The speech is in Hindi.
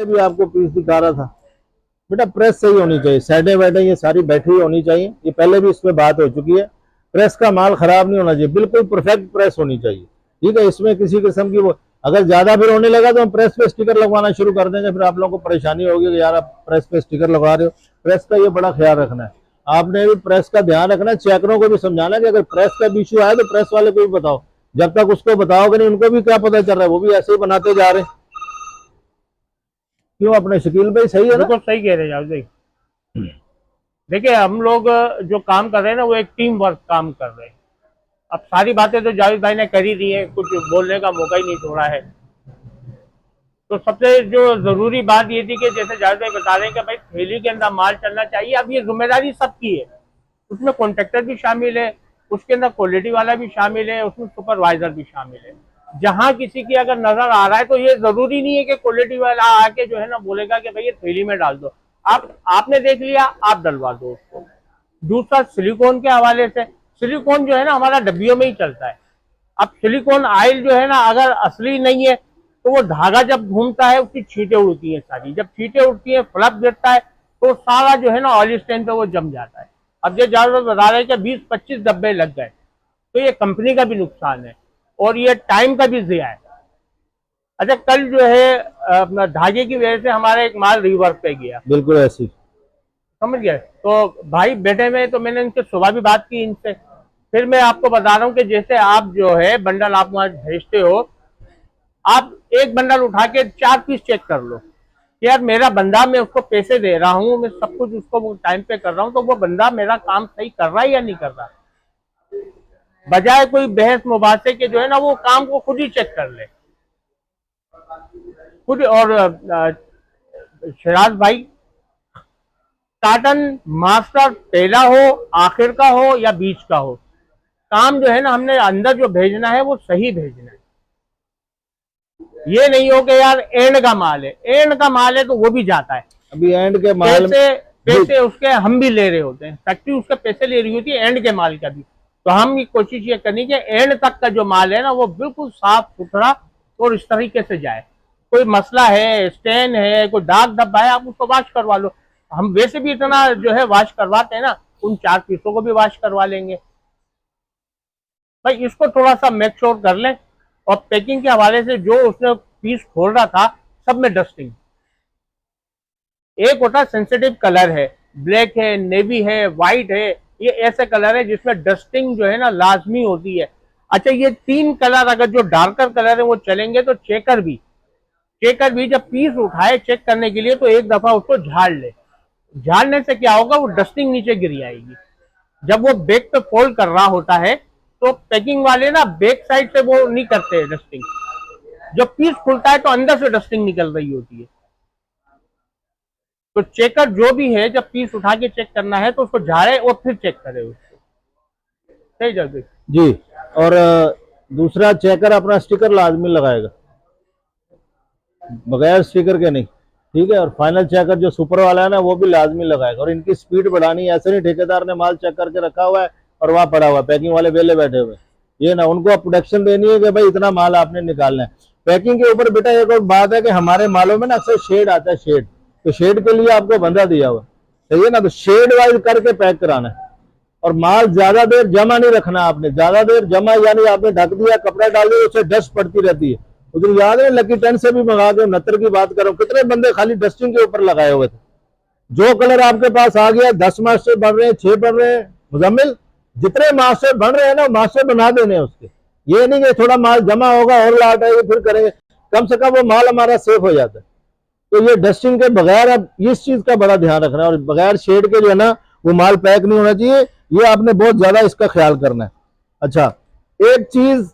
भी आपको पीस दिखा रहा था बेटा, प्रेस सही होनी चाहिए, साइडें वाइडें ये सारी बैठी हुई होनी चाहिए। ये पहले भी इसमें बात हो चुकी है, प्रेस का माल खराब नहीं होना चाहिए, बिल्कुल परफेक्ट प्रेस होनी चाहिए। ठीक है, इसमें किसी किस्म की वो अगर ज्यादा फिर होने लगा तो हम प्रेस पे स्टिकर लगवाना शुरू कर देंगे, फिर आप लोगों को परेशानी होगी कि यार आप प्रेस पे स्टिकर लगा रहे हो। प्रेस का ये बड़ा ख्याल रखना है, आपने भी प्रेस का ध्यान रखना है, चेकरों को भी समझाना है कि अगर प्रेस का भी इशू आए तो प्रेस वाले को भी बताओ। जब तक उसको बताओगे नहीं, उनको भी क्या पता चल रहा है, वो भी ऐसे ही बनाते जा रहे हैं। क्यों अपने शकील भाई सही है ना? बिल्कुल सही कह रहे हैं जी। देखिए, हम लोग जो काम कर रहे हैं ना, वो एक टीम वर्क काम कर रहे हैं। अब सारी बातें तो जावेद भाई ने कर ही दी है, कुछ बोलने का मौका ही नहीं छोड़ा है। तो सबसे जो जरूरी बात ये थी कि जैसे जावेद भाई बता रहे हैं कि भाई थैली के अंदर माल चलना चाहिए। अब ये जिम्मेदारी सबकी है, उसमें कॉन्ट्रैक्टर भी शामिल है, उसके अंदर क्वालिटी वाला भी शामिल है, उसमें सुपरवाइजर भी शामिल है। जहां किसी की अगर नजर आ रहा है तो ये जरूरी नहीं है कि क्वालिटी वाला आके जो है ना बोलेगा कि भाई ये थैली में डाल दो, आपने देख लिया आप डलवा दो उसको। दूसरा, सिलिकॉन के हवाले से, सिलिकॉन जो है ना हमारा डब्बियों में ही चलता है। अब सिलिकॉन ऑयल जो है ना अगर असली नहीं है तो वो धागा जब घूमता है उसकी छींटें उड़ती हैं सारी, जब छींटें उड़ती हैं फ्लप गिरता है तो सारा जो है ना ऑयल स्टैंड पे वो जम जाता है। अब ये ज्यादा बता रहे हैं कि 20-25 डब्बे लग गए, तो ये कंपनी का भी नुकसान है और ये टाइम का भी ज़िया है। अच्छा, कल जो है अपना धागे की वजह से हमारा एक माल रिवर्स पे गया, बिल्कुल ऐसी, समझ गए। तो भाई बैठे में तो मैंने इनसे सुबह भी बात की इनसे। फिर मैं आपको बता रहा हूँ कि जैसे आप जो है बंडल आप वहां भेजते हो, आप एक बंडल उठा के 4 पीस चेक कर लो कि यार मेरा बंदा, मैं उसको पैसे दे रहा हूँ, मैं सब कुछ उसको टाइम पे कर रहा हूँ, तो वो बंदा मेरा काम सही कर रहा है या नहीं कर रहा। बजाय कोई बहस मुबासे के जो है ना वो काम को खुद ही चेक कर ले खुद। और शराज भाई, काटन मास्टर पहला हो, आखिर का हो या बीच का हो, काम जो है ना हमने अंदर जो भेजना है वो सही भेजना है। ये नहीं हो कि यार एंड का माल है, एंड का माल है तो वो भी जाता है। अभी एंड के माल पैसे उसके हम भी ले रहे होते हैं, फैक्ट्री उसके पैसे ले रही होती है एंड के माल का भी। तो हम ये कोशिश ये करनी कि एंड तक का जो माल है ना वो बिल्कुल साफ सुथरा और इस तरीके से जाए। कोई मसला है, स्टेन है, कोई दाग धब्बा है, आप उसको वॉश करवा लो। हम वैसे भी इतना जो है वॉश करवाते हैं ना, उन 4 पीसों को भी वॉश करवा लेंगे। भाई इसको थोड़ा सा मेक श्योर कर लें। और पैकिंग के हवाले से जो उसने पीस खोल रहा था सब में डस्टिंग, एक होता सेंसिटिव कलर है, ब्लैक है, नेवी है, व्हाइट है, ये ऐसे कलर है जिसमें डस्टिंग जो है ना लाजमी होती है। अच्छा, ये 3 कलर अगर जो डार्कर कलर है वो चलेंगे तो चेकर भी जब पीस उठाए चेक करने के लिए तो एक दफा उसको झाड़ ले। झाड़ने से क्या होगा, वो डस्टिंग नीचे गिर जाएगी। जब वो बैक पे फोल्ड कर रहा होता है तो पैकिंग वाले ना बैक साइड से वो नहीं करते डस्टिंग, जब पीस खुलता है तो अंदर से डस्टिंग निकल रही होती है। तो चेकर जो भी है जब पीस उठा के चेक करना है तो उसको झाड़े और फिर चेक करे उसको, सही जल्दी जी। और दूसरा, चेकर अपना स्टिकर लाजमी लगाएगा, बगैर स्टिकर के नहीं। ठीक है, और फाइनल चेकर जो सुपर वाला है ना वो भी लाजमी लगाएगा। और इनकी स्पीड बढ़ानी है, ऐसे नहीं ठेकेदार ने माल चेक करके रखा हुआ है और वहां पड़ा हुआ है, पैकिंग वाले वेले बैठे हुए, ये ना, उनको प्रोडक्शन देनी है कि भाई इतना माल आपने निकालना है। पैकिंग के ऊपर बेटा एक और बात है कि हमारे मालों में ना अक्सर शेड आता है, शेड, तो शेड के लिए आपको बंधा दिया हुआ, सही है ना, तो शेड वाइज करके पैक कराना है। और माल ज्यादा देर जमा नहीं रखना आपने, ज्यादा देर जमा यानी आपने ढक दिया, कपड़ा डाल दिया, उससे डस्ट पड़ती रहती है। उस दिन याद है लकी 10 से भी मंगा के 69 की बात करो, कितने बंदे खाली डस्टिंग के ऊपर लगाए हुए थे। जो कलर आपके पास आ गया, 10 मास्टर बन रहे हैं, 6 बन रहे हैं, मुजम्मिल जितने मास्टर बन रहे हैं ना मास्टर बना देने उसके। ये नहीं कि थोड़ा माल जमा होगा और लाट आएगी फिर करेंगे, कम से कम वो माल हमारा सेफ हो जाता है। तो ये डस्टिंग के बगैर अब इस चीज का बड़ा ध्यान रखना है, और बगैर शेड के जो है ना वो माल पैक नहीं होना चाहिए, ये आपने बहुत ज्यादा इसका ख्याल करना है। अच्छा, एक चीज